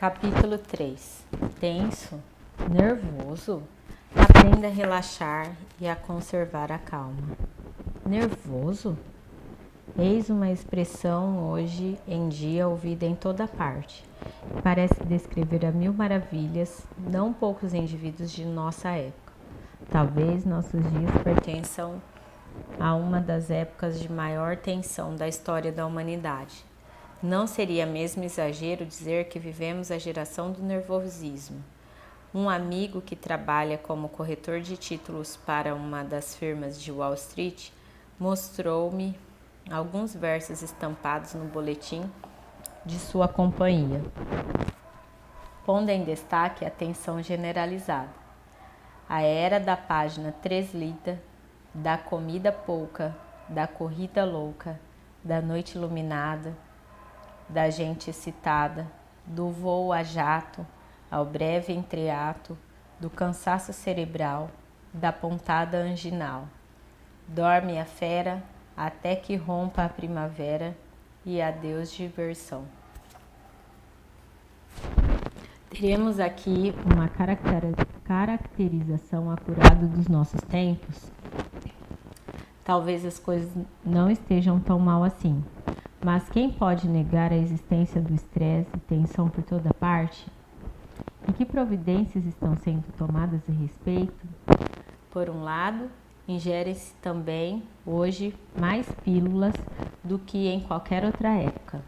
Capítulo 3. Tenso? Nervoso? Aprenda a relaxar e a conservar a calma. Nervoso? Eis uma expressão hoje em dia ouvida em toda parte. Parece descrever a mil maravilhas não poucos indivíduos de nossa época. Talvez nossos dias pertençam a uma das épocas de maior tensão da história da humanidade. Não seria mesmo exagero dizer que vivemos a geração do nervosismo. Um amigo que trabalha como corretor de títulos para uma das firmas de Wall Street mostrou-me alguns versos estampados no boletim de sua companhia, pondo em destaque a tensão generalizada. A era da página treslida, da comida pouca, da corrida louca, da noite iluminada, da gente excitada, do voo a jato, ao breve entreato, do cansaço cerebral, da pontada anginal. Dorme a fera até que rompa a primavera e adeus diversão. Teremos aqui uma caracterização acurada dos nossos tempos. Talvez as coisas não estejam tão mal assim. Mas quem pode negar a existência do estresse e tensão por toda parte? E que providências estão sendo tomadas a respeito? Por um lado, ingere-se também hoje mais pílulas do que em qualquer outra época.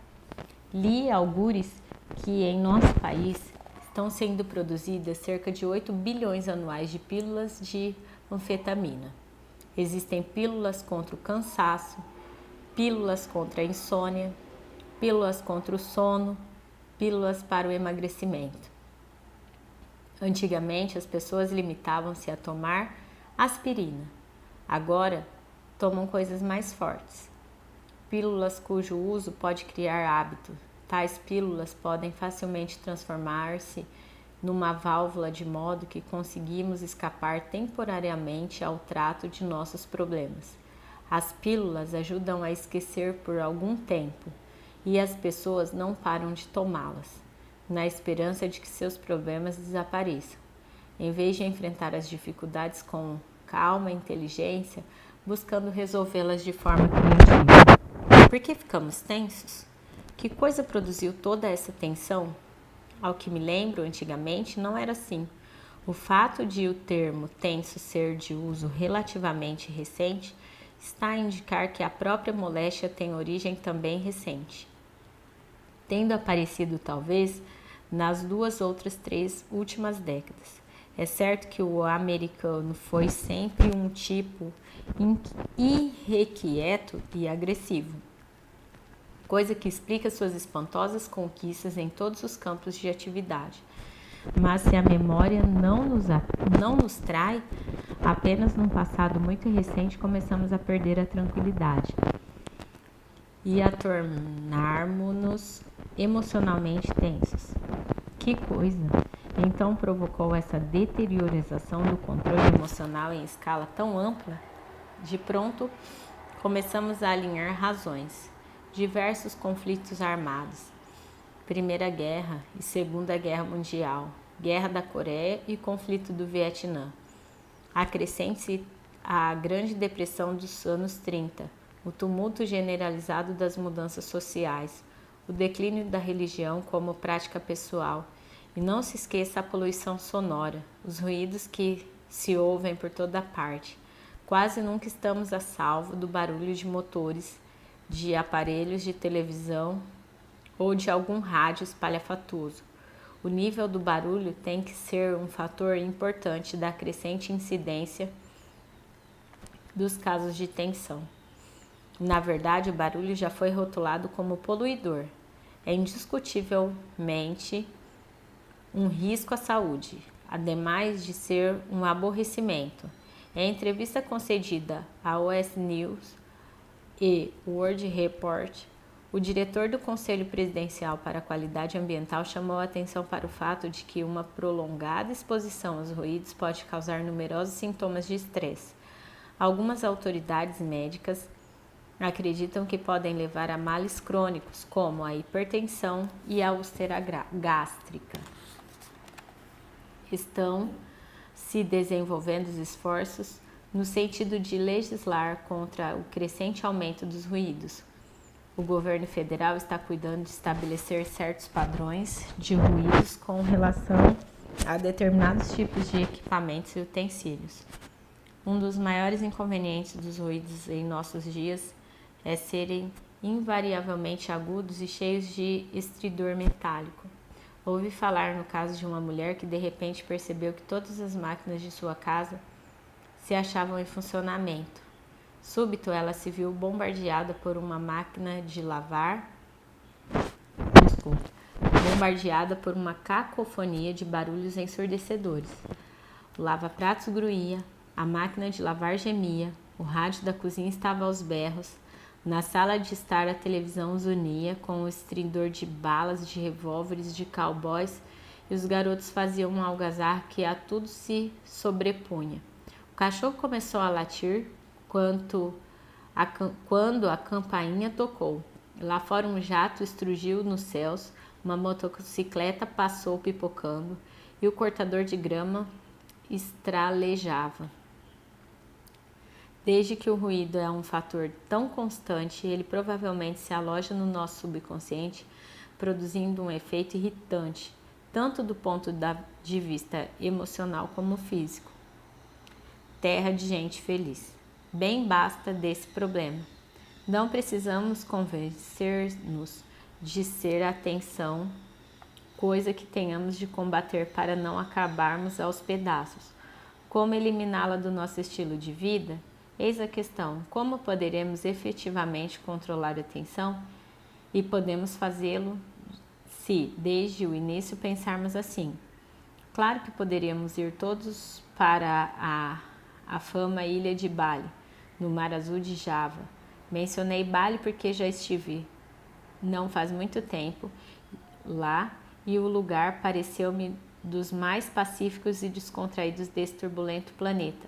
Li algures que em nosso país estão sendo produzidas cerca de 8 bilhões anuais de pílulas de anfetamina. Existem pílulas contra o cansaço, pílulas contra a insônia, pílulas contra o sono, pílulas para o emagrecimento. Antigamente, as pessoas limitavam-se a tomar aspirina. Agora, tomam coisas mais fortes. Pílulas cujo uso pode criar hábito. Tais pílulas podem facilmente transformar-se numa válvula de modo que conseguimos escapar temporariamente ao trato de nossos problemas. As pílulas ajudam a esquecer por algum tempo e as pessoas não param de tomá-las, na esperança de que seus problemas desapareçam. Em vez de enfrentar as dificuldades com calma e inteligência, buscando resolvê-las de forma criativa. Por que ficamos tensos? Que coisa produziu toda essa tensão? Ao que me lembro, antigamente não era assim. O fato de o termo tenso ser de uso relativamente recente está a indicar que a própria moléstia tem origem também recente, tendo aparecido talvez nas 3 últimas décadas. É certo que o americano foi sempre um tipo irrequieto e agressivo, coisa que explica suas espantosas conquistas em todos os campos de atividade. Mas se a memória não nos trai, apenas num passado muito recente começamos a perder a tranquilidade e a tornarmos-nos emocionalmente tensos. Que coisa! Então provocou essa deteriorização do controle emocional em escala tão ampla? De pronto, começamos a alinhar razões. Diversos conflitos armados. Primeira Guerra e Segunda Guerra Mundial, Guerra da Coreia e Conflito do Vietnã. Acrescente-se a Grande Depressão dos anos 30, o tumulto generalizado das mudanças sociais, o declínio da religião como prática pessoal, e não se esqueça a poluição sonora, os ruídos que se ouvem por toda parte. Quase nunca estamos a salvo do barulho de motores, de aparelhos de televisão ou de algum rádio espalhafatoso. O nível do barulho tem que ser um fator importante da crescente incidência dos casos de tensão. Na verdade, o barulho já foi rotulado como poluidor. É indiscutivelmente um risco à saúde, ademais de ser um aborrecimento. Em entrevista concedida à US News e World Report, o diretor do Conselho Presidencial para a Qualidade Ambiental chamou a atenção para o fato de que uma prolongada exposição aos ruídos pode causar numerosos sintomas de estresse. Algumas autoridades médicas acreditam que podem levar a males crônicos, como a hipertensão e a úlcera gástrica. Estão se desenvolvendo os esforços no sentido de legislar contra o crescente aumento dos ruídos. O governo federal está cuidando de estabelecer certos padrões de ruídos com relação a determinados tipos de equipamentos e utensílios. Um dos maiores inconvenientes dos ruídos em nossos dias é serem invariavelmente agudos e cheios de estridor metálico. Ouvi falar no caso de uma mulher que de repente percebeu que todas as máquinas de sua casa se achavam em funcionamento. Súbito ela se viu bombardeada por uma máquina de lavar, bombardeada por uma cacofonia de barulhos ensurdecedores. O lava-pratos gruía, a máquina de lavar gemia, o rádio da cozinha estava aos berros, na sala de estar a televisão zunia com o estridor de balas, de revólveres, de cowboys, e os garotos faziam um algazarra que a tudo se sobrepunha. O cachorro começou a latir quando a campainha tocou. Lá fora um jato estrugiu nos céus, uma motocicleta passou pipocando e o cortador de grama estralejava. Desde que o ruído é um fator tão constante, ele provavelmente se aloja no nosso subconsciente, produzindo um efeito irritante, tanto do ponto de vista emocional como físico. Terra de gente feliz. Bem basta desse problema. Não precisamos convencer-nos de ser atenção, coisa que tenhamos de combater para não acabarmos aos pedaços. Como eliminá-la do nosso estilo de vida? Eis a questão: como poderemos efetivamente controlar a atenção? E podemos fazê-lo se, desde o início, pensarmos assim. Claro que poderíamos ir todos para a fama ilha de Bali, no Mar Azul de Java. Mencionei Bali porque já estive não faz muito tempo lá e o lugar pareceu-me dos mais pacíficos e descontraídos desse turbulento planeta.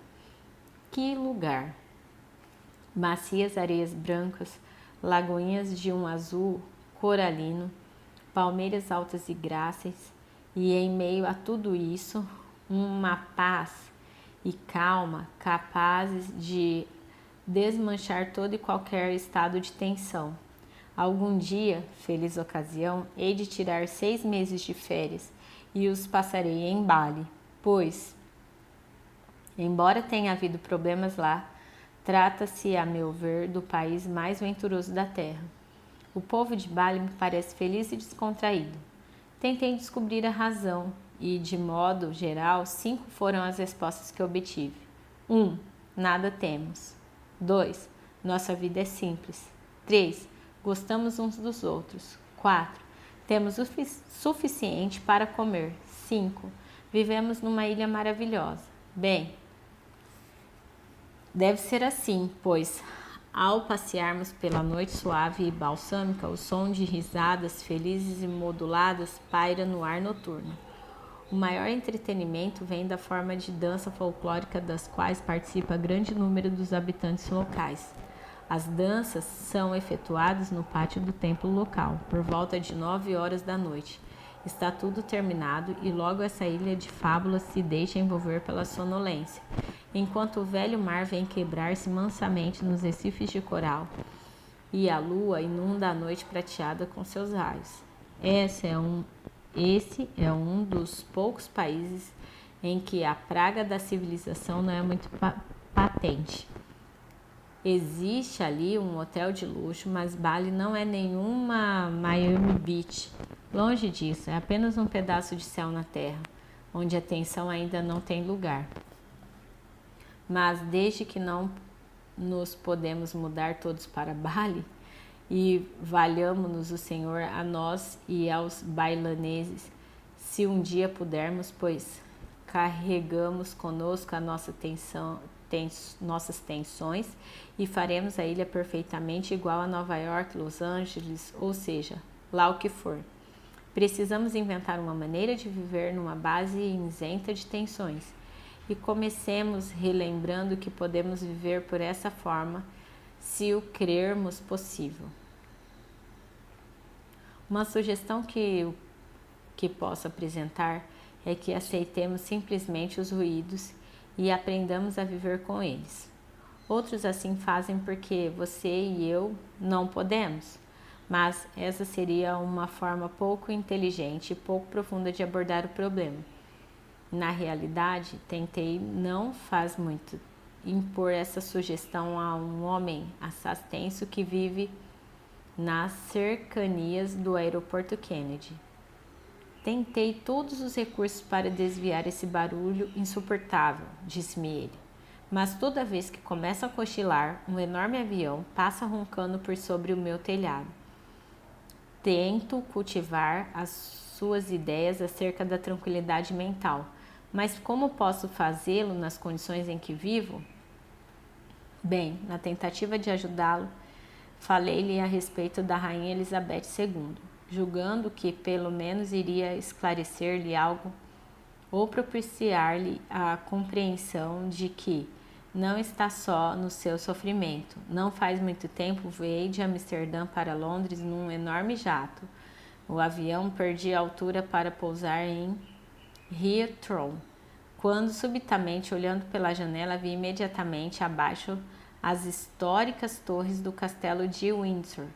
Que lugar! Macias areias brancas, lagoinhas de um azul coralino, palmeiras altas e gráceis, e em meio a tudo isso, uma paz e calma capazes de desmanchar todo e qualquer estado de tensão. Algum dia, feliz ocasião, hei de tirar 6 meses de férias e os passarei em Bali, pois, embora tenha havido problemas lá, trata-se, a meu ver, do país mais venturoso da Terra. O povo de Bali me parece feliz e descontraído. Tentei descobrir a razão e, de modo geral, 5 foram as respostas que obtive. 1. Nada temos. 2. Nossa vida é simples. 3. Gostamos uns dos outros. 4. Temos o suficiente para comer. 5. Vivemos numa ilha maravilhosa. Bem, deve ser assim, pois, ao passearmos pela noite suave e balsâmica, o som de risadas felizes e moduladas paira no ar noturno. O maior entretenimento vem da forma de dança folclórica das quais participa grande número dos habitantes locais. As danças são efetuadas no pátio do templo local, por volta de 9 horas da noite. Está tudo terminado e logo essa ilha de fábulas se deixa envolver pela sonolência, enquanto o velho mar vem quebrar-se mansamente nos recifes de coral e a lua inunda a noite prateada com seus raios. Esse é um dos poucos países em que a praga da civilização não é muito patente. Existe ali um hotel de luxo, mas Bali não é nenhuma Miami Beach. Longe disso, é apenas um pedaço de céu na terra, onde a tensão ainda não tem lugar. Mas desde que não nos podemos mudar todos para Bali, e valhamo-nos o Senhor a nós e aos bailaneses, se um dia pudermos, pois carregamos conosco a nossas tensões e faremos a ilha perfeitamente igual a Nova York, Los Angeles, ou seja, lá o que for. Precisamos inventar uma maneira de viver numa base isenta de tensões. E comecemos relembrando que podemos viver por essa forma se o crermos possível. Uma sugestão que posso apresentar é que aceitemos simplesmente os ruídos e aprendamos a viver com eles. Outros assim fazem porque você e eu não podemos, mas essa seria uma forma pouco inteligente e pouco profunda de abordar o problema. Na realidade, tentei não faz muito impor essa sugestão a um homem assastenso que vive nas cercanias do aeroporto Kennedy. Tentei todos os recursos para desviar esse barulho insuportável, disse-me ele. Mas toda vez que começo a cochilar, um enorme avião passa roncando por sobre o meu telhado. Tento cultivar as suas ideias acerca da tranquilidade mental, mas como posso fazê-lo nas condições em que vivo? Bem, na tentativa de ajudá-lo, falei-lhe a respeito da Rainha Elizabeth II, julgando que pelo menos iria esclarecer-lhe algo ou propiciar-lhe a compreensão de que não está só no seu sofrimento. Não faz muito tempo voei de Amsterdã para Londres num enorme jato. O avião perdia altura para pousar em Heathrow, quando subitamente, olhando pela janela, vi imediatamente abaixo as históricas torres do castelo de Windsor,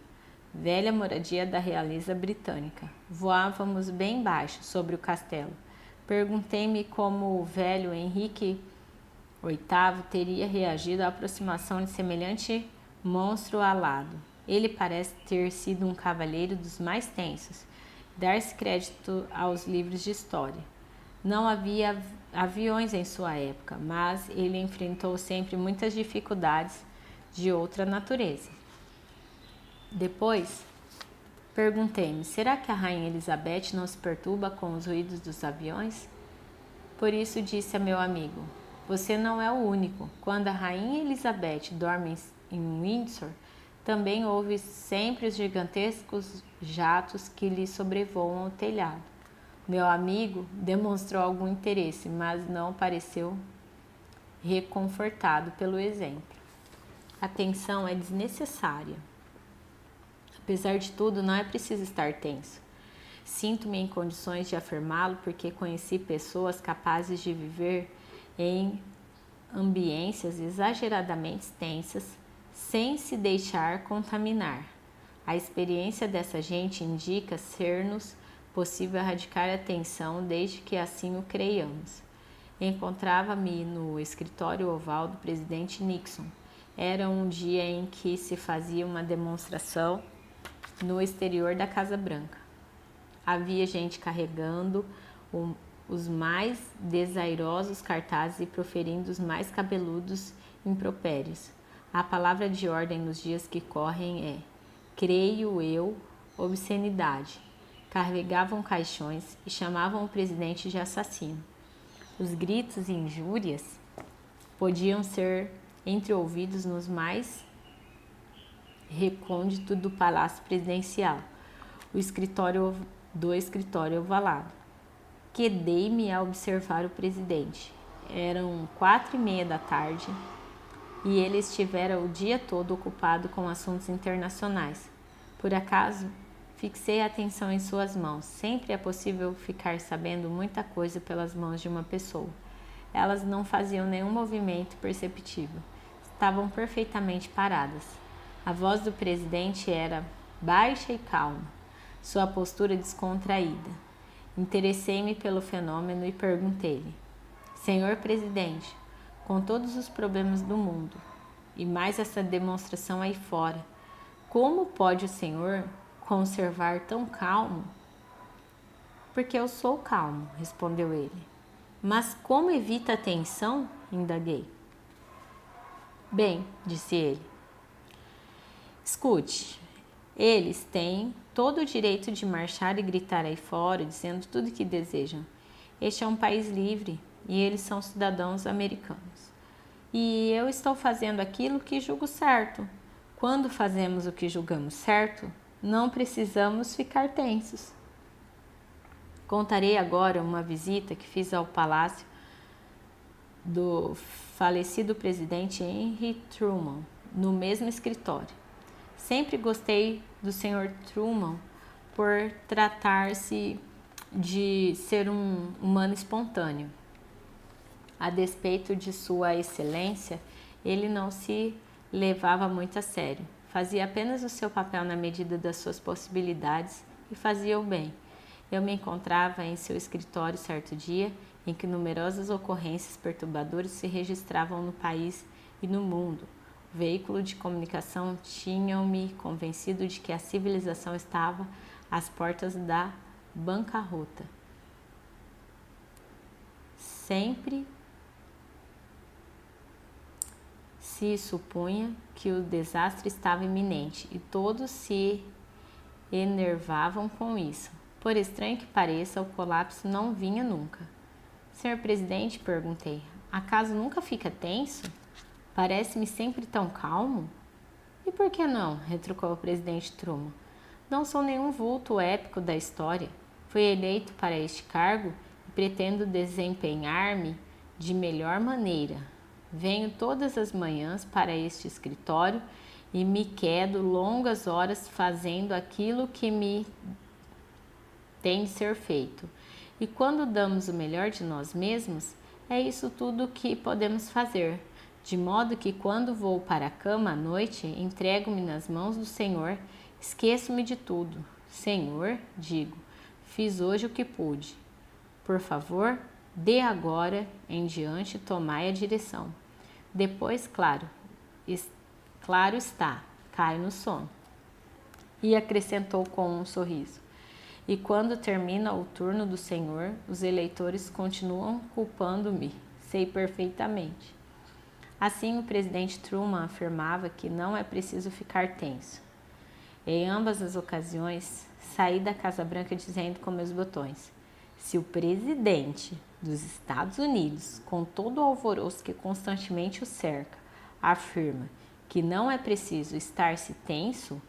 velha moradia da realeza britânica. Voávamos bem baixo sobre o castelo. Perguntei-me como o velho Henrique VIII teria reagido à aproximação de semelhante monstro alado. Ele parece ter sido um cavalheiro dos mais tensos. Dar-se crédito aos livros de história. Não havia aviões em sua época, mas ele enfrentou sempre muitas dificuldades de outra natureza. Depois, perguntei-me, será que a Rainha Elizabeth não se perturba com os ruídos dos aviões? Por isso disse a meu amigo, você não é o único. Quando a Rainha Elizabeth dorme em Windsor, também ouve sempre os gigantescos jatos que lhe sobrevoam o telhado. Meu amigo demonstrou algum interesse, mas não pareceu reconfortado pelo exemplo. A tensão é desnecessária. Apesar de tudo, não é preciso estar tenso. Sinto-me em condições de afirmá-lo porque conheci pessoas capazes de viver em ambiências exageradamente tensas sem se deixar contaminar. A experiência dessa gente indica ser-nos possível erradicar a tensão desde que assim o creiamos. Encontrava-me no escritório oval do presidente Nixon. Era um dia em que se fazia uma demonstração no exterior da Casa Branca. Havia gente carregando os mais desairosos cartazes e proferindo os mais cabeludos impropérios. A palavra de ordem nos dias que correm é, creio eu, obscenidade. Carregavam caixões e chamavam o presidente de assassino. Os gritos e injúrias podiam ser entreouvidos nos mais recôndito do palácio presidencial, do escritório ovalado. Quedei-me a observar o presidente. Eram 4:30 da tarde e ele estivera o dia todo ocupado com assuntos internacionais. Por acaso, fixei a atenção em suas mãos. Sempre é possível ficar sabendo muita coisa pelas mãos de uma pessoa. Elas não faziam nenhum movimento perceptível. Estavam perfeitamente paradas. A voz do presidente era baixa e calma, sua postura descontraída. Interessei-me pelo fenômeno e perguntei-lhe, Senhor Presidente, com todos os problemas do mundo, e mais essa demonstração aí fora, como pode o senhor conservar tão calmo? Porque eu sou calmo, respondeu ele. Mas como evita a tensão? Indaguei. Bem, disse ele, escute, eles têm todo o direito de marchar e gritar aí fora, dizendo tudo o que desejam. Este é um país livre e eles são cidadãos americanos. E eu estou fazendo aquilo que julgo certo. Quando fazemos o que julgamos certo, não precisamos ficar tensos. Contarei agora uma visita que fiz ao palácio do falecido presidente Henry Truman, no mesmo escritório. Sempre gostei do Sr. Truman por tratar-se de ser um humano espontâneo. A despeito de sua excelência, ele não se levava muito a sério. Fazia apenas o seu papel na medida das suas possibilidades e fazia o bem. Eu me encontrava em seu escritório certo dia em que numerosas ocorrências perturbadoras se registravam no país e no mundo. O veículo de comunicação tinham-me convencido de que a civilização estava às portas da bancarrota. Sempre se supunha que o desastre estava iminente e todos se enervavam com isso. Por estranho que pareça, o colapso não vinha nunca. Senhor presidente, perguntei, acaso nunca fica tenso? Parece-me sempre tão calmo. E por que não? Retrucou o presidente Truman. Não sou nenhum vulto épico da história. Fui eleito para este cargo e pretendo desempenhar-me de melhor maneira. Venho todas as manhãs para este escritório e me quedo longas horas fazendo aquilo que me tem de ser feito. E quando damos o melhor de nós mesmos, é isso tudo que podemos fazer. De modo que quando vou para a cama à noite, entrego-me nas mãos do Senhor, esqueço-me de tudo. Senhor, digo, fiz hoje o que pude. Por favor, de agora em diante tomai a direção. Depois, claro está, caio no sono. E acrescentou com um sorriso. E quando termina o turno do Senhor, os eleitores continuam culpando-me, sei perfeitamente. Assim, o presidente Truman afirmava que não é preciso ficar tenso. Em ambas as ocasiões, saí da Casa Branca dizendo com meus botões: se o presidente dos Estados Unidos, com todo o alvoroço que constantemente o cerca, afirma que não é preciso estar-se tenso,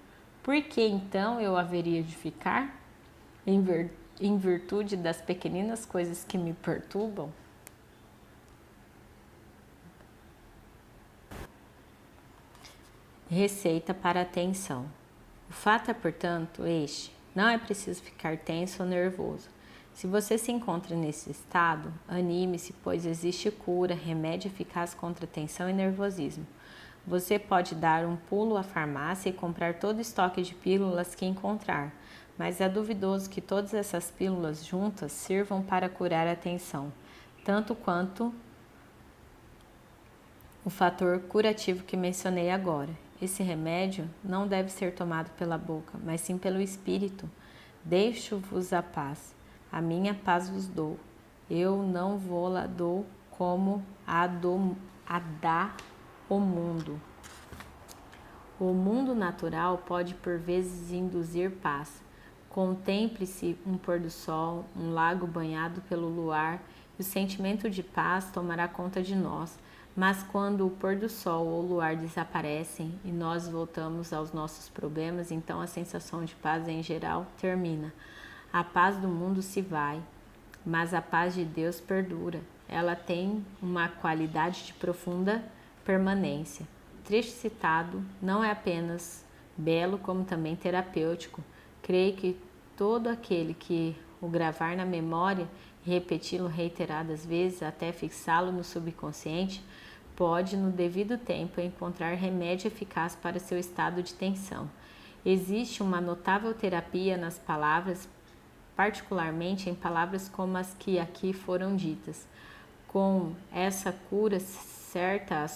por que então eu haveria de ficar? Em virtude das pequeninas coisas que me perturbam? Receita para a tensão. O fato é, portanto, este: não é preciso ficar tenso ou nervoso. Se você se encontra nesse estado, anime-se, pois existe cura, remédio eficaz contra tensão e nervosismo. Você pode dar um pulo à farmácia e comprar todo o estoque de pílulas que encontrar, mas é duvidoso que todas essas pílulas juntas sirvam para curar a tensão, tanto quanto o fator curativo que mencionei agora. Esse remédio não deve ser tomado pela boca, mas sim pelo espírito. Deixo-vos a paz. A minha paz vos dou. Eu não vou-la dou como a dá o mundo. O mundo natural pode por vezes induzir paz. Contemple-se um pôr do sol, um lago banhado pelo luar, e o sentimento de paz tomará conta de nós. Mas quando o pôr do sol ou o luar desaparecem e nós voltamos aos nossos problemas, então a sensação de paz em geral termina. A paz do mundo se vai, mas a paz de Deus perdura. Ela tem uma qualidade de profunda permanência. O trecho citado não é apenas belo, como também terapêutico. Creio que todo aquele que o gravar na memória e repeti-lo reiteradas vezes até fixá-lo no subconsciente, pode, no devido tempo, encontrar remédio eficaz para seu estado de tensão. Existe uma notável terapia nas palavras, particularmente em palavras como as que aqui foram ditas. Com essa cura certa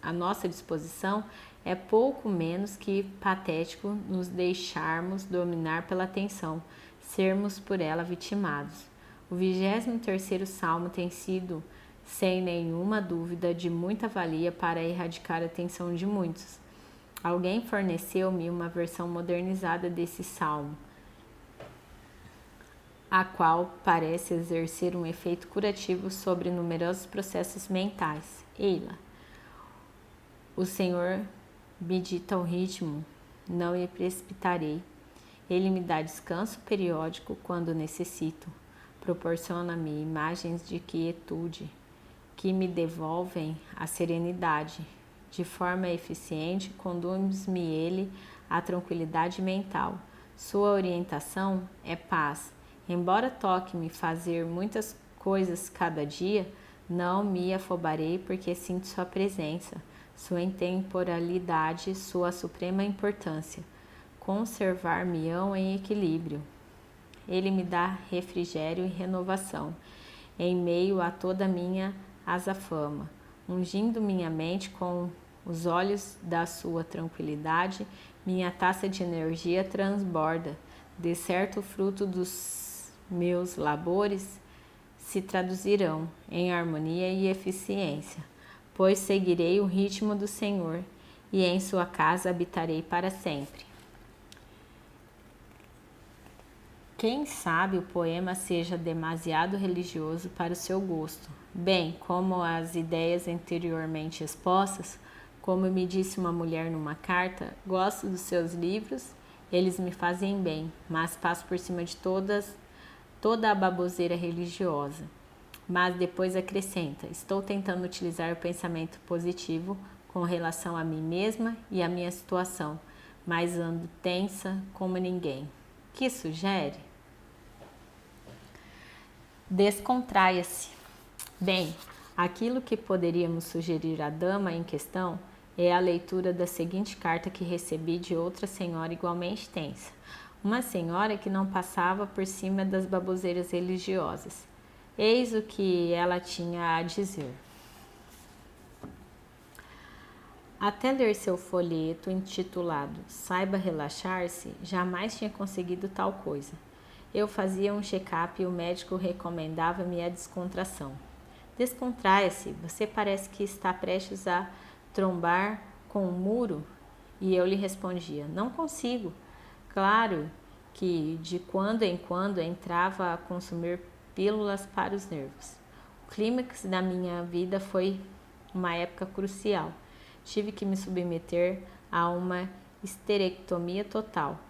à nossa disposição, é pouco menos que patético nos deixarmos dominar pela tensão, sermos por ela vitimados. O 23º Salmo tem sido, sem nenhuma dúvida, de muita valia para erradicar a tensão de muitos. Alguém forneceu-me uma versão modernizada desse salmo, a qual parece exercer um efeito curativo sobre numerosos processos mentais. Eila, o Senhor me dita o ritmo, não me precipitarei. Ele me dá descanso periódico quando necessito. Proporciona-me imagens de quietude que me devolvem a serenidade. de forma eficiente, conduz-me ele à tranquilidade mental. Sua orientação é paz. Embora toque-me fazer muitas coisas cada dia, não me afobarei porque sinto sua presença, sua intemporalidade, sua suprema importância. Conservar-me-ão em equilíbrio. Ele me dá refrigério e renovação, em meio a toda a minha azafama, ungindo minha mente com os olhos da sua tranquilidade, minha taça de energia transborda. De certo, o fruto dos meus labores se traduzirão em harmonia e eficiência, pois seguirei o ritmo do Senhor e em sua casa habitarei para sempre. Quem sabe o poema seja demasiado religioso para o seu gosto, bem como as ideias anteriormente expostas. Como me disse uma mulher numa carta, gosto dos seus livros, eles me fazem bem, mas passo por cima de toda a baboseira religiosa. Mas depois acrescenta, estou tentando utilizar o pensamento positivo com relação a mim mesma e à minha situação, mas ando tensa como ninguém. Que sugere? Descontraia-se. Bem, aquilo que poderíamos sugerir à dama em questão é a leitura da seguinte carta que recebi de outra senhora igualmente tensa. Uma senhora que não passava por cima das baboseiras religiosas. Eis o que ela tinha a dizer. Até ler seu folheto intitulado Saiba Relaxar-se, jamais tinha conseguido tal coisa. Eu fazia um check-up e o médico recomendava-me a descontração. Descontraia-se, você parece que está prestes a trombar com um muro? E eu lhe respondia, não consigo. Claro que de quando em quando entrava a consumir pílulas para os nervos. O clímax da minha vida foi uma época crucial. Tive que me submeter a uma esterectomia total.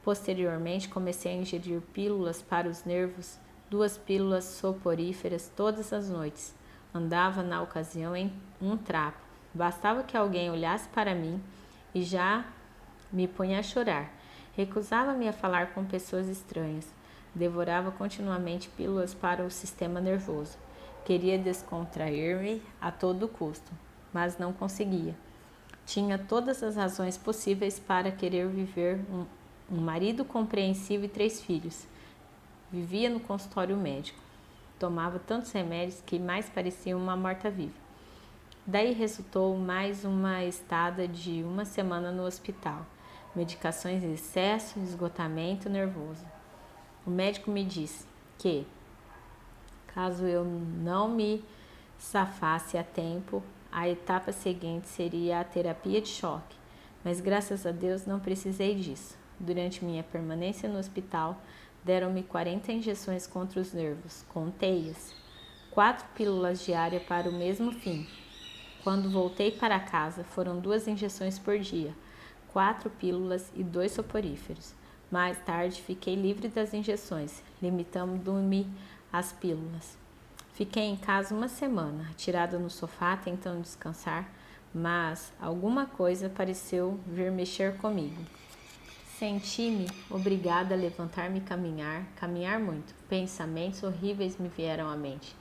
Posteriormente, comecei a ingerir pílulas para os nervos, 2 pílulas soporíferas todas as noites. Andava, na ocasião, em um trapo. Bastava que alguém olhasse para mim e já me punha a chorar. Recusava-me a falar com pessoas estranhas. Devorava continuamente pílulas para o sistema nervoso. Queria descontrair-me a todo custo, mas não conseguia. Tinha todas as razões possíveis para querer viver um marido compreensivo e 3 filhos. Vivia no consultório médico. Tomava tantos remédios que mais parecia uma morta-viva. Daí resultou mais uma estada de 1 semana no hospital. Medicações em excesso, esgotamento nervoso. O médico me disse que, caso eu não me safasse a tempo, a etapa seguinte seria a terapia de choque. Mas graças a Deus não precisei disso. Durante minha permanência no hospital, deram-me 40 injeções contra os nervos, com teias, 4 pílulas diárias para o mesmo fim. Quando voltei para casa, foram 2 injeções por dia, 4 pílulas e 2 soporíferos. Mais tarde, fiquei livre das injeções, limitando-me às pílulas. Fiquei em casa 1 semana, atirada no sofá, tentando descansar, mas alguma coisa pareceu vir mexer comigo. Senti-me obrigada a levantar-me e caminhar muito. Pensamentos horríveis me vieram à mente.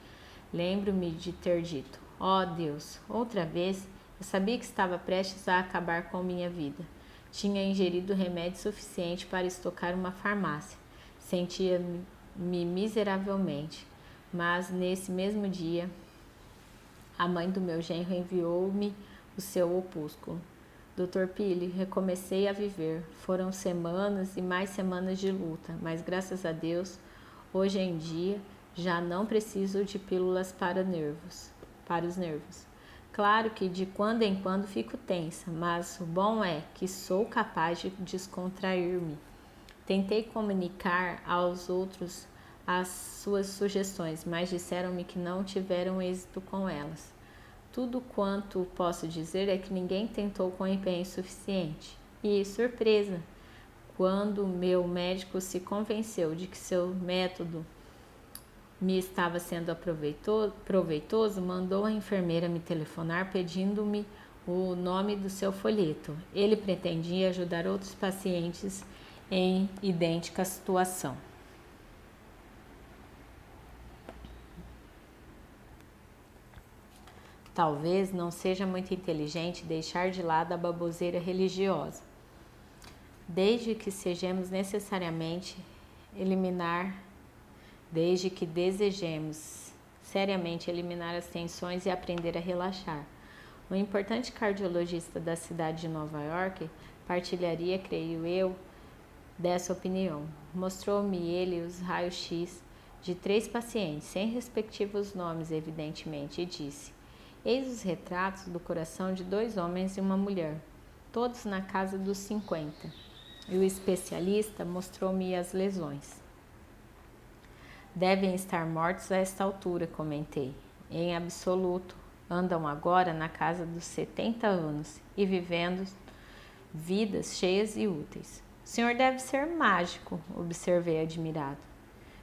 Lembro-me de ter dito, ó Deus, outra vez, eu sabia que estava prestes a acabar com minha vida. Tinha ingerido remédio suficiente para estocar uma farmácia. Sentia-me miseravelmente, mas nesse mesmo dia, a mãe do meu genro enviou-me o seu opúsculo. Dr. Pili, recomecei a viver. Foram semanas e mais semanas de luta, mas graças a Deus, hoje em dia, já não preciso de pílulas para os nervos. Claro que de quando em quando fico tensa, mas o bom é que sou capaz de descontrair-me. Tentei comunicar aos outros as suas sugestões, mas disseram-me que não tiveram êxito com elas. Tudo quanto posso dizer é que ninguém tentou com empenho suficiente. E, surpresa, quando meu médico se convenceu de que seu método me estava sendo proveitoso, mandou a enfermeira me telefonar pedindo-me o nome do seu folheto. Ele pretendia ajudar outros pacientes em idêntica situação. Talvez não seja muito inteligente deixar de lado a baboseira religiosa, desde que desejemos seriamente eliminar as tensões e aprender a relaxar. Um importante cardiologista da cidade de Nova York partilharia, creio eu, dessa opinião. Mostrou-me ele os raios-x de 3 pacientes, sem respectivos nomes, evidentemente, e disse: eis os retratos do coração de 2 homens e uma mulher, todos na casa dos 50. E o especialista mostrou-me as lesões. Devem estar mortos a esta altura, comentei. Em absoluto, andam agora na casa dos 70 anos e vivendo vidas cheias e úteis. O senhor deve ser mágico, observei admirado.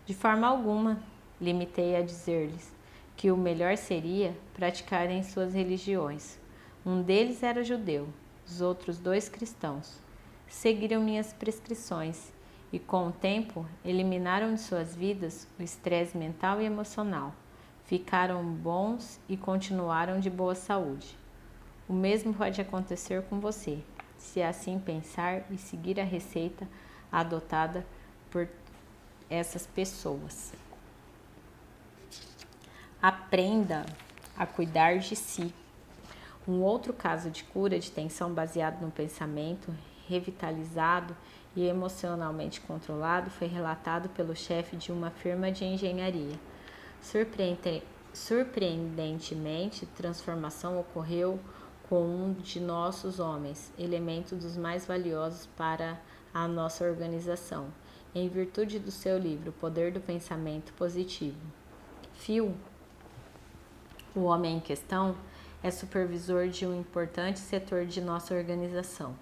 De forma alguma, limitei a dizer-lhes que o melhor seria praticarem suas religiões. Um deles era judeu, os outros 2 cristãos. Seguiram minhas prescrições e, com o tempo, eliminaram de suas vidas o estresse mental e emocional. Ficaram bons e continuaram de boa saúde. O mesmo pode acontecer com você, se assim pensar e seguir a receita adotada por essas pessoas. Aprenda a cuidar de si. Um outro caso de cura de tensão baseado no pensamento, revitalizado e emocionalmente controlado, foi relatado pelo chefe de uma firma de engenharia. Surpreendentemente, transformação ocorreu com um de nossos homens, elemento dos mais valiosos para a nossa organização, em virtude do seu livro, O Poder do Pensamento Positivo. Phil, o homem em questão, é supervisor de um importante setor de nossa organização.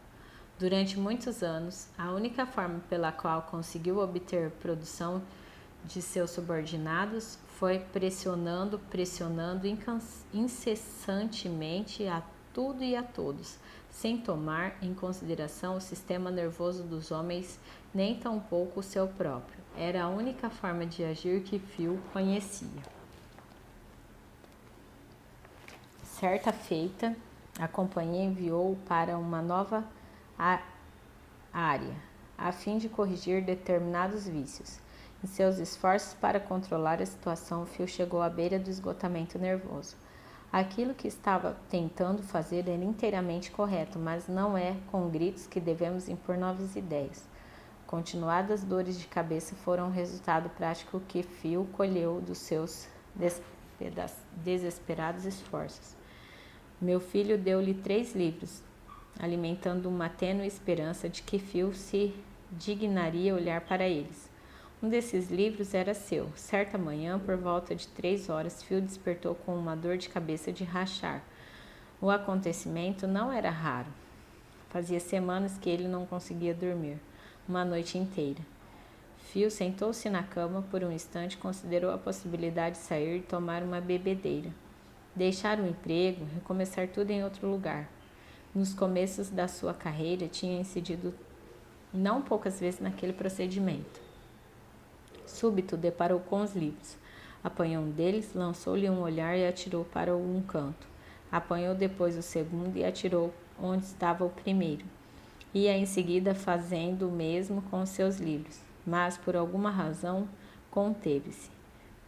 Durante muitos anos, a única forma pela qual conseguiu obter produção de seus subordinados foi pressionando incessantemente a tudo e a todos, sem tomar em consideração o sistema nervoso dos homens, nem tampouco o seu próprio. Era a única forma de agir que Phil conhecia. Certa feita, a companhia enviou-o para uma nova área, a fim de corrigir determinados vícios. Em seus esforços para controlar a situação, Phil chegou à beira do esgotamento nervoso. Aquilo que estava tentando fazer era inteiramente correto, mas não é com gritos que devemos impor novas ideias. Continuadas dores de cabeça foram o resultado prático que Phil colheu dos seus desesperados esforços. Meu filho deu-lhe 3 livros, alimentando uma tênue esperança de que Phil se dignaria olhar para eles. Um desses livros era seu. Certa manhã, por volta de 3 horas, Phil despertou com uma dor de cabeça de rachar. O acontecimento não era raro. Fazia semanas que ele não conseguia dormir, uma noite inteira. Phil sentou-se na cama por um instante e considerou a possibilidade de sair e tomar uma bebedeira. Deixar o emprego, recomeçar tudo em outro lugar. Nos começos da sua carreira, tinha incidido não poucas vezes naquele procedimento. Súbito deparou com os livros. Apanhou um deles, lançou-lhe um olhar e atirou para um canto. Apanhou depois o segundo e atirou onde estava o primeiro. Ia em seguida fazendo o mesmo com os seus livros, mas por alguma razão conteve-se.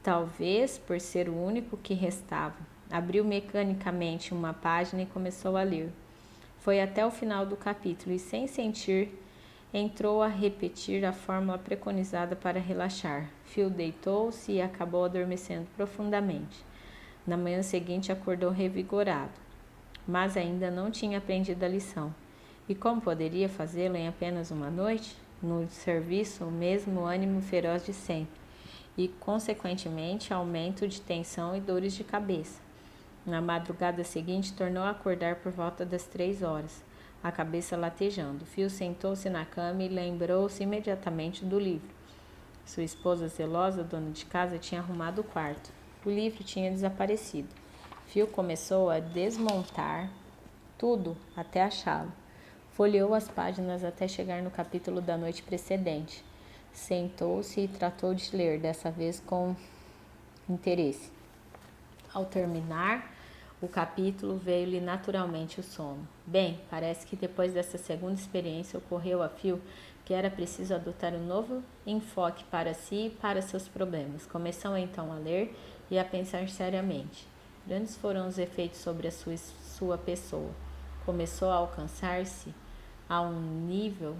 Talvez por ser o único que restava. Abriu mecanicamente uma página e começou a ler. Foi até o final do capítulo e, sem sentir, entrou a repetir a fórmula preconizada para relaxar. Phil deitou-se e acabou adormecendo profundamente. Na manhã seguinte acordou revigorado, mas ainda não tinha aprendido a lição. E como poderia fazê-lo em apenas uma noite? No serviço, o mesmo ânimo feroz de sempre, e, consequentemente, aumento de tensão e dores de cabeça. Na madrugada seguinte, tornou a acordar por volta das 3 horas, a cabeça latejando. Phil sentou-se na cama e lembrou-se imediatamente do livro. Sua esposa zelosa, dona de casa, tinha arrumado o quarto. O livro tinha desaparecido. Phil começou a desmontar tudo até achá-lo. Folheou as páginas até chegar no capítulo da noite precedente. Sentou-se e tratou de ler, dessa vez com interesse. Ao terminar o capítulo, veio-lhe naturalmente o sono. Bem, parece que depois dessa segunda experiência ocorreu a Phil que era preciso adotar um novo enfoque para si e para seus problemas. Começou então a ler e a pensar seriamente. Grandes foram os efeitos sobre a sua pessoa. Começou a alcançar-se a um nível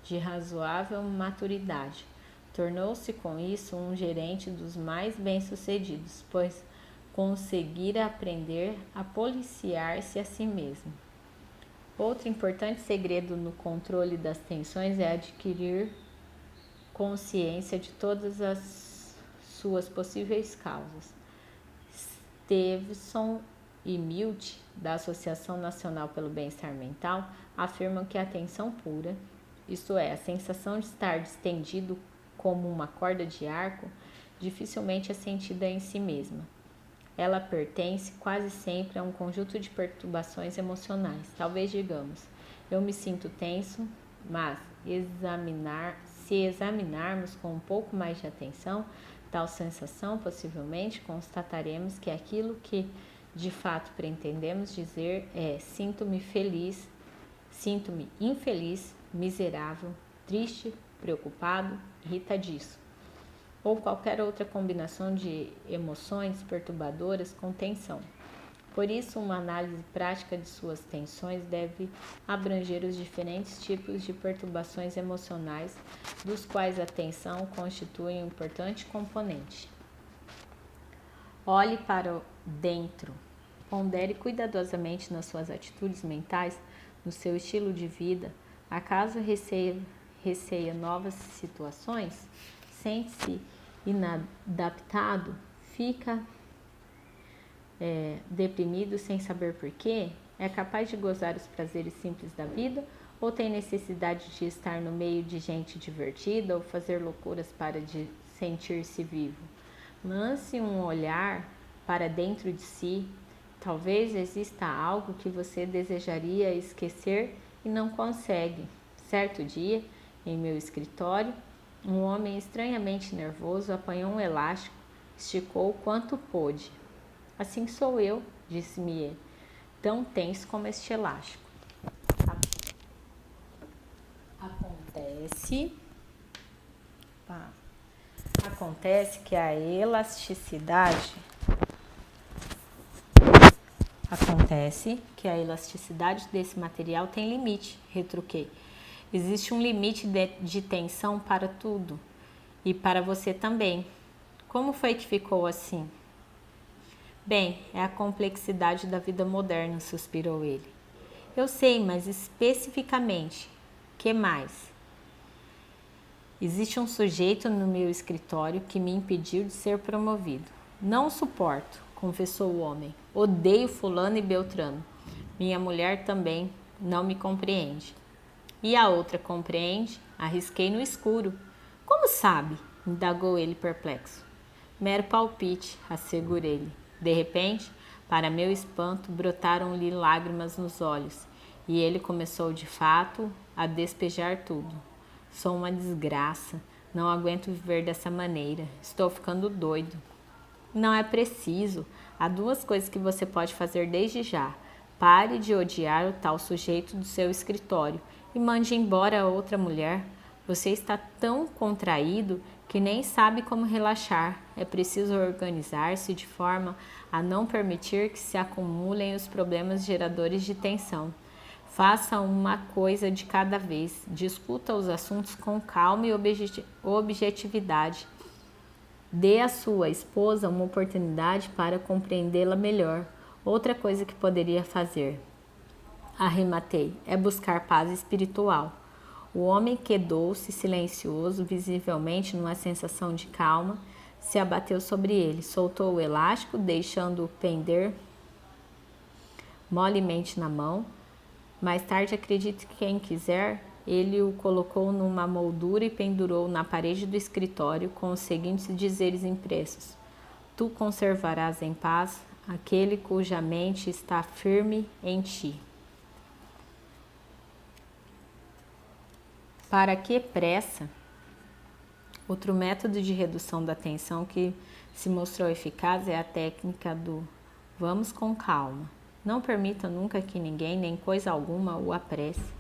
de razoável maturidade. Tornou-se com isso um gerente dos mais bem-sucedidos, pois conseguira aprender a policiar-se a si mesmo. Outro importante segredo no controle das tensões é adquirir consciência de todas as suas possíveis causas. Stevenson e Milt, da Associação Nacional pelo Bem-Estar Mental, afirmam que a tensão pura, isto é, a sensação de estar distendido como uma corda de arco, dificilmente é sentida em si mesma. Ela pertence quase sempre a um conjunto de perturbações emocionais. Talvez digamos, eu me sinto tenso, mas se examinarmos com um pouco mais de atenção tal sensação, possivelmente constataremos que aquilo que de fato pretendemos dizer é: sinto-me infeliz, miserável, triste, preocupado, irritadiço, ou qualquer outra combinação de emoções perturbadoras com tensão. Por isso, uma análise prática de suas tensões deve abranger os diferentes tipos de perturbações emocionais, dos quais a tensão constitui um importante componente. Olhe para dentro. Pondere cuidadosamente nas suas atitudes mentais, no seu estilo de vida. Acaso receia novas situações? Sente-se inadaptado? Fica deprimido sem saber porquê? É capaz de gozar os prazeres simples da vida? Ou tem necessidade de estar no meio de gente divertida ou fazer loucuras para sentir-se vivo? Lance um olhar para dentro de si. Talvez exista algo que você desejaria esquecer e não consegue. Certo dia, em meu escritório, um homem estranhamente nervoso apanhou um elástico, esticou quanto pôde. Assim sou eu, disse-me ele, tão tenso como este elástico. Acontece que a elasticidade desse material tem limite, retruquei. Existe um limite de tensão para tudo e para você também. Como foi que ficou assim? Bem, é a complexidade da vida moderna, suspirou ele. Eu sei, mas especificamente, que mais? Existe um sujeito no meu escritório que me impediu de ser promovido. Não o suporto, confessou o homem. Odeio fulano e beltrano. Minha mulher também não me compreende. E a outra compreende? Arrisquei no escuro. Como sabe? Indagou ele perplexo. Mero palpite, assegurei-lhe. De repente, para meu espanto, brotaram-lhe lágrimas nos olhos, e ele começou de fato a despejar tudo. Sou uma desgraça, não aguento viver dessa maneira, estou ficando doido. Não é preciso, há duas coisas que você pode fazer desde já. Pare de odiar o tal sujeito do seu escritório e mande embora a outra mulher. Você está tão contraído que nem sabe como relaxar. É preciso organizar-se de forma a não permitir que se acumulem os problemas geradores de tensão. Faça uma coisa de cada vez. Discuta os assuntos com calma e objetividade. Dê à sua esposa uma oportunidade para compreendê-la melhor. Outra coisa que poderia fazer, arrematei, é buscar paz espiritual. O homem quedou-se silencioso, visivelmente numa sensação de calma, se abateu sobre ele, soltou o elástico, deixando-o pender molemente na mão. Mais tarde, acredite quem quiser, ele o colocou numa moldura e pendurou na parede do escritório com os seguintes dizeres impressos: Tu conservarás em paz aquele cuja mente está firme em ti. Para que pressa? Outro método de redução da tensão que se mostrou eficaz é a técnica do vamos com calma. Não permita nunca que ninguém, nem coisa alguma, o apresse.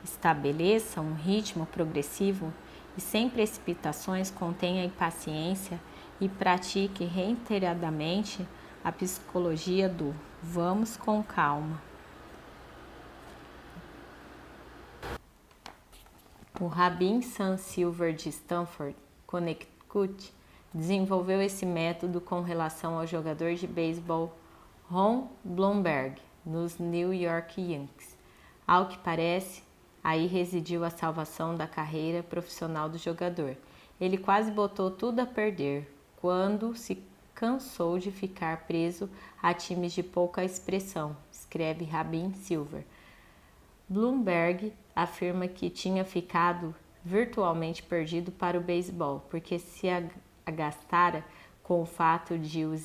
Estabeleça um ritmo progressivo e sem precipitações, contenha a impaciência e pratique reiteradamente a psicologia do vamos com calma. O Rabin Sam Silver de Stanford, Connecticut, desenvolveu esse método com relação ao jogador de beisebol Ron Blomberg, nos New York Yankees. Ao que parece, aí residiu a salvação da carreira profissional do jogador. Ele quase botou tudo a perder quando se cansou de ficar preso a times de pouca expressão, escreve Rabin Silver. Bloomberg afirma que tinha ficado virtualmente perdido para o beisebol, porque se agastara com o fato de os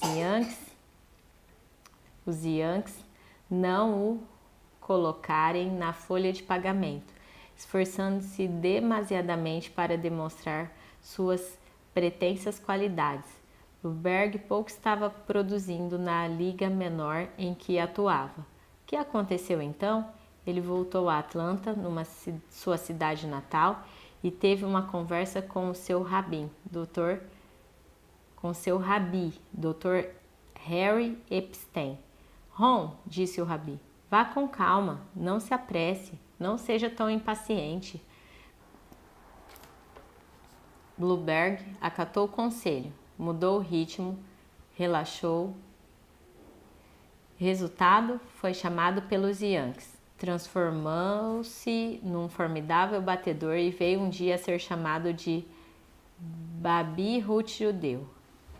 Yankees não o colocarem na folha de pagamento, esforçando-se demasiadamente para demonstrar suas pretensas qualidades. Bloomberg pouco estava produzindo na liga menor em que atuava. O que aconteceu então? Ele voltou a Atlanta, sua cidade natal, e teve uma conversa com seu rabi, Dr. Harry Epstein. Ron, disse o rabi, vá com calma, não se apresse, não seja tão impaciente. Bloomberg acatou o conselho, mudou o ritmo, relaxou. Resultado, foi chamado pelos Yankees. Transformou-se num formidável batedor e veio um dia a ser chamado de Babi Ruth judeu.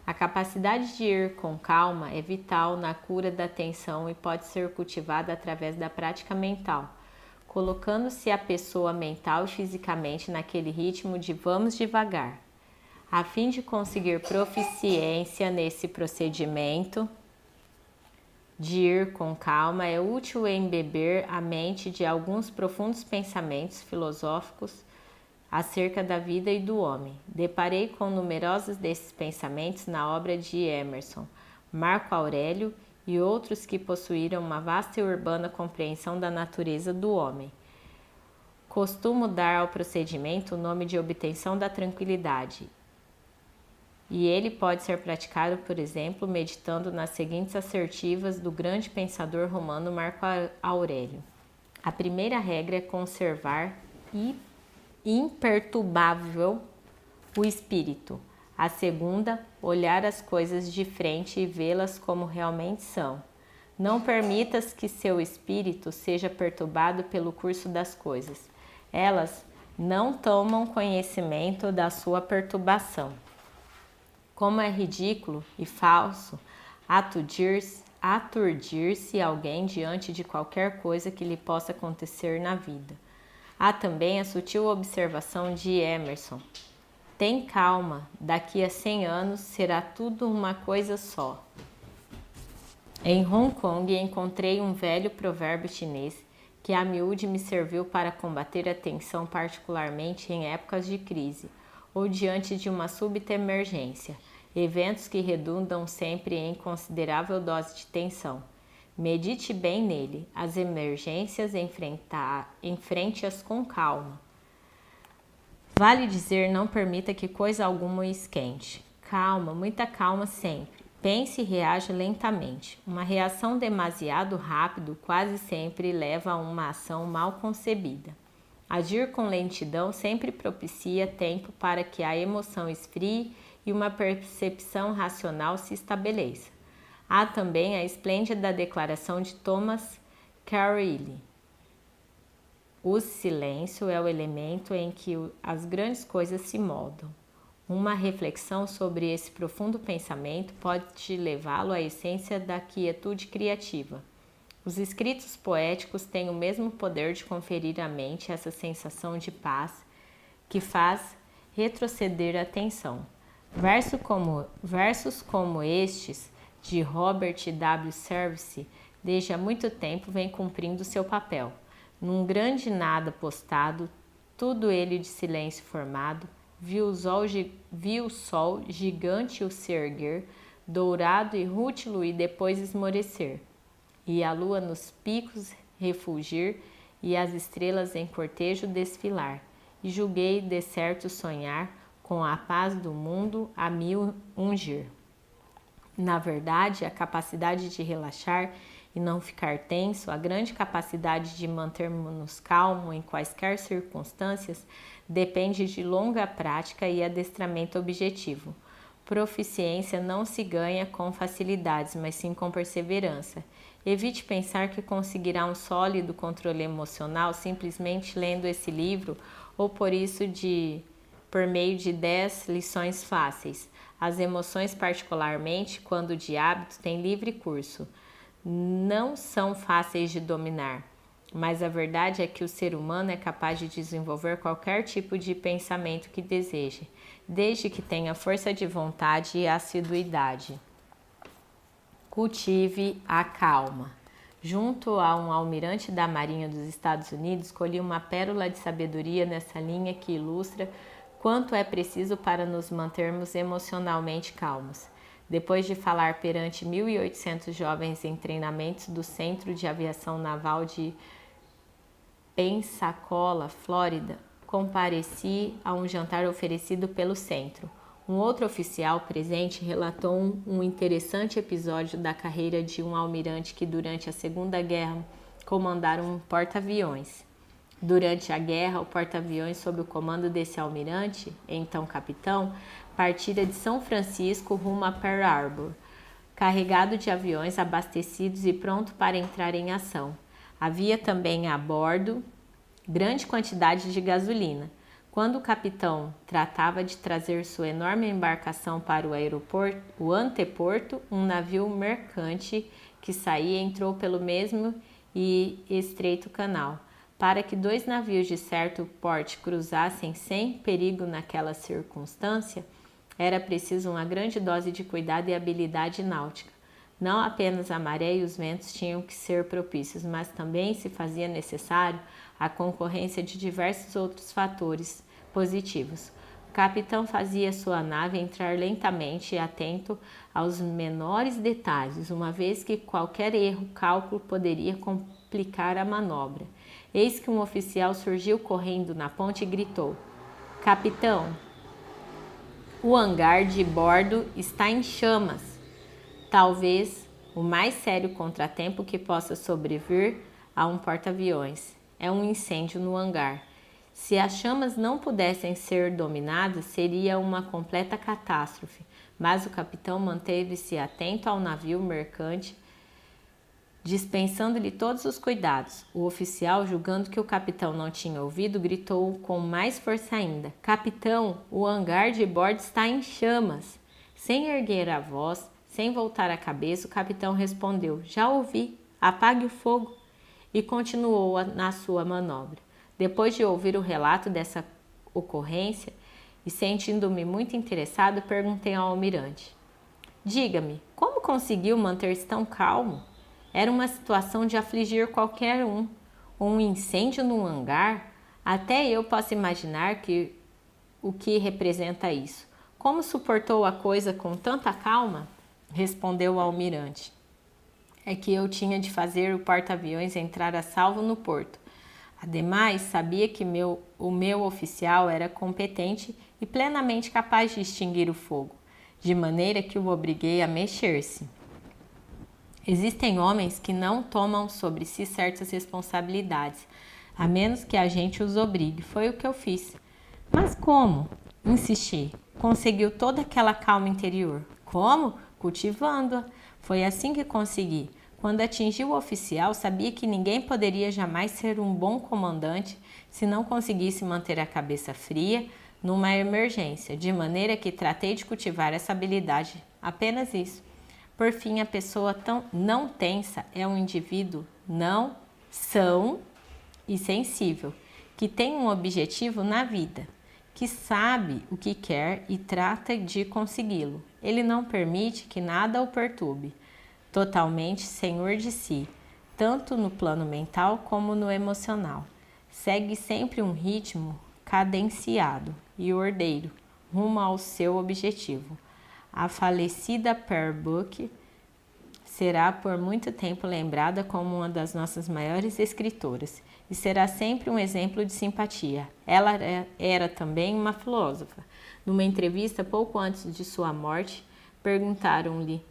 A capacidade de ir com calma é vital na cura da tensão e pode ser cultivada através da prática mental, colocando-se a pessoa mental e fisicamente naquele ritmo de vamos devagar. A fim de conseguir proficiência nesse procedimento de ir com calma, é útil embeber a mente de alguns profundos pensamentos filosóficos acerca da vida e do homem. Deparei com numerosos desses pensamentos na obra de Emerson, Marco Aurélio e outros que possuíram uma vasta e urbana compreensão da natureza do homem. Costumo dar ao procedimento o nome de obtenção da tranquilidade, e ele pode ser praticado, por exemplo, meditando nas seguintes assertivas do grande pensador romano Marco Aurélio. A primeira regra é conservar imperturbável o espírito. A segunda, olhar as coisas de frente e vê-las como realmente são. Não permitas que seu espírito seja perturbado pelo curso das coisas. Elas não tomam conhecimento da sua perturbação. Como é ridículo e falso aturdir-se alguém diante de qualquer coisa que lhe possa acontecer na vida. Há também a sutil observação de Emerson. Tem calma, daqui a 100 anos será tudo uma coisa só. Em Hong Kong encontrei um velho provérbio chinês que a miúde me serviu para combater a tensão, particularmente em épocas de crise ou diante de uma súbita emergência, eventos que redundam sempre em considerável dose de tensão. Medite bem nele, as emergências enfrente-as com calma. Vale dizer, não permita que coisa alguma o esquente. Calma, muita calma sempre. Pense e reaja lentamente. Uma reação demasiado rápido quase sempre leva a uma ação mal concebida. Agir com lentidão sempre propicia tempo para que a emoção esfrie e uma percepção racional se estabeleça. Há também a esplêndida declaração de Thomas Carlyle. O silêncio é o elemento em que as grandes coisas se moldam. Uma reflexão sobre esse profundo pensamento pode levá-lo à essência da quietude criativa. Os escritos poéticos têm o mesmo poder de conferir à mente essa sensação de paz que faz retroceder a atenção. Versos como estes, de Robert W. Service, desde há muito tempo vem cumprindo seu papel. Num grande nada postado, tudo ele de silêncio formado, viu o sol gigante o se erguer, dourado e rútilo e depois esmorecer, e a lua nos picos refulgir, e as estrelas em cortejo desfilar, e julguei de certo sonhar, com a paz do mundo a mil ungir. Na verdade, a capacidade de relaxar e não ficar tenso, a grande capacidade de mantermos-nos calmos em quaisquer circunstâncias, depende de longa prática e adestramento objetivo. Proficiência não se ganha com facilidades, mas sim com perseverança. Evite pensar que conseguirá um sólido controle emocional simplesmente lendo esse livro ou por meio de 10 lições fáceis. As emoções, particularmente quando de hábito, têm livre curso. Não são fáceis de dominar, mas a verdade é que o ser humano é capaz de desenvolver qualquer tipo de pensamento que deseje, desde que tenha força de vontade e assiduidade. Cultive a calma. Junto a um almirante da Marinha dos Estados Unidos, colhi uma pérola de sabedoria nessa linha que ilustra quanto é preciso para nos mantermos emocionalmente calmos. Depois de falar perante 1.800 jovens em treinamentos do Centro de Aviação Naval de Pensacola, Flórida, compareci a um jantar oferecido pelo centro. Um outro oficial presente relatou um interessante episódio da carreira de um almirante que durante a Segunda Guerra comandara um porta-aviões. Durante a guerra, o porta-aviões sob o comando desse almirante, então capitão, partira de São Francisco rumo a Pearl Harbor, carregado de aviões abastecidos e pronto para entrar em ação. Havia também a bordo grande quantidade de gasolina. Quando o capitão tratava de trazer sua enorme embarcação para o anteporto, um navio mercante que saía entrou pelo mesmo e estreito canal. Para que 2 navios de certo porte cruzassem sem perigo naquela circunstância, era preciso uma grande dose de cuidado e habilidade náutica. Não apenas a maré e os ventos tinham que ser propícios, mas também se fazia necessário a concorrência de diversos outros fatores positivos. O capitão fazia sua nave entrar lentamente e atento aos menores detalhes, uma vez que qualquer erro cálculo poderia complicar a manobra. Eis que um oficial surgiu correndo na ponte e gritou: "Capitão, o hangar de bordo está em chamas." Talvez o mais sério contratempo que possa sobrevir a um porta-aviões é um incêndio no hangar. Se as chamas não pudessem ser dominadas, seria uma completa catástrofe, mas o capitão manteve-se atento ao navio mercante, dispensando-lhe todos os cuidados. O oficial, julgando que o capitão não tinha ouvido, gritou com mais força ainda: "Capitão, o hangar de bordo está em chamas." Sem erguer a voz, sem voltar a cabeça, o capitão respondeu: "Já ouvi, apague o fogo." E continuou na sua manobra. Depois de ouvir o relato dessa ocorrência e sentindo-me muito interessado, perguntei ao almirante: "Diga-me, como conseguiu manter-se tão calmo? Era uma situação de afligir qualquer um. Um incêndio num hangar? Até eu posso imaginar o que representa isso. Como suportou a coisa com tanta calma?" Respondeu o almirante: "É que eu tinha de fazer o porta-aviões entrar a salvo no porto. Ademais, sabia que o meu oficial era competente e plenamente capaz de extinguir o fogo, de maneira que o obriguei a mexer-se. Existem homens que não tomam sobre si certas responsabilidades, a menos que a gente os obrigue. Foi o que eu fiz." "Mas como?" insisti. "Conseguiu toda aquela calma interior?" "Como? Cultivando-a. Foi assim que consegui. Quando atingi o oficial, sabia que ninguém poderia jamais ser um bom comandante se não conseguisse manter a cabeça fria numa emergência, de maneira que tratei de cultivar essa habilidade. Apenas isso. Por fim, a pessoa não tensa é um indivíduo não são e sensível, que tem um objetivo na vida, que sabe o que quer e trata de consegui-lo. Ele não permite que nada o perturbe. Totalmente senhor de si, tanto no plano mental como no emocional. Segue sempre um ritmo cadenciado e ordeiro rumo ao seu objetivo. A falecida Pearl Buck será por muito tempo lembrada como uma das nossas maiores escritoras e será sempre um exemplo de simpatia. Ela era também uma filósofa. Numa entrevista pouco antes de sua morte, perguntaram-lhe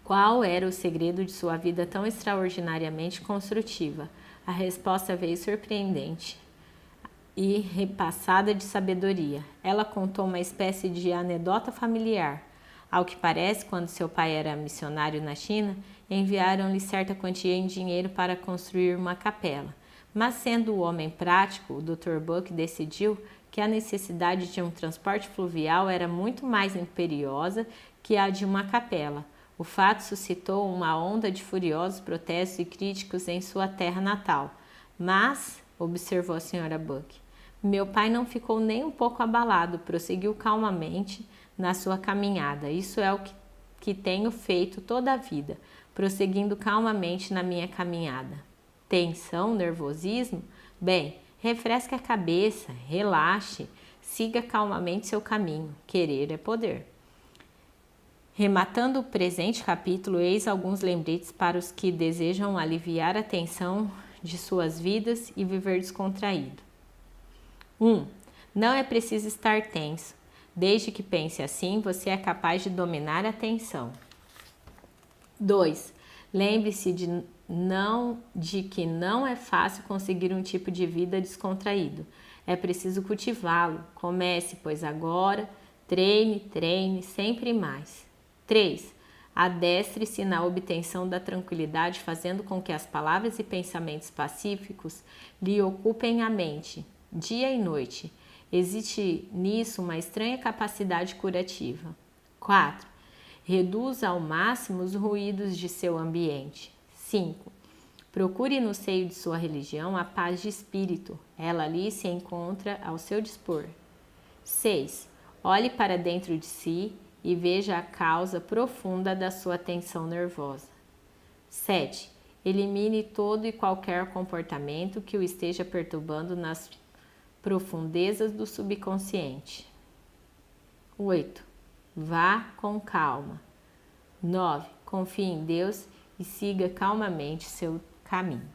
qual era o segredo de sua vida tão extraordinariamente construtiva. A resposta veio surpreendente e repassada de sabedoria. Ela contou uma espécie de anedota familiar. Ao que parece, quando seu pai era missionário na China, enviaram-lhe certa quantia em dinheiro para construir uma capela. Mas sendo o homem prático, o Dr. Buck decidiu que a necessidade de um transporte fluvial era muito mais imperiosa que a de uma capela. O fato suscitou uma onda de furiosos protestos e críticos em sua terra natal. Mas, observou a Sra. Buck, meu pai não ficou nem um pouco abalado, prosseguiu calmamente na sua caminhada. Isso é o que tenho feito toda a vida, prosseguindo calmamente na minha caminhada. Tensão, nervosismo? Bem, refresque a cabeça, relaxe, siga calmamente seu caminho. Querer é poder. Rematando o presente capítulo, eis alguns lembretes para os que desejam aliviar a tensão de suas vidas e viver descontraído. 1. Não é preciso estar tenso. Desde que pense assim, você é capaz de dominar a tensão. 2. Lembre-se de que não é fácil conseguir um tipo de vida descontraído. É preciso cultivá-lo. Comece, pois agora, treine, sempre mais. 3. Adestre-se na obtenção da tranquilidade, fazendo com que as palavras e pensamentos pacíficos lhe ocupem a mente, dia e noite. Existe nisso uma estranha capacidade curativa. 4. Reduza ao máximo os ruídos de seu ambiente. 5. Procure no seio de sua religião a paz de espírito. Ela ali se encontra ao seu dispor. 6. Olhe para dentro de si e veja a causa profunda da sua tensão nervosa. 7. Elimine todo e qualquer comportamento que o esteja perturbando nas profundezas do subconsciente. 8. Vá com calma. 9. Confie em Deus e siga calmamente seu caminho.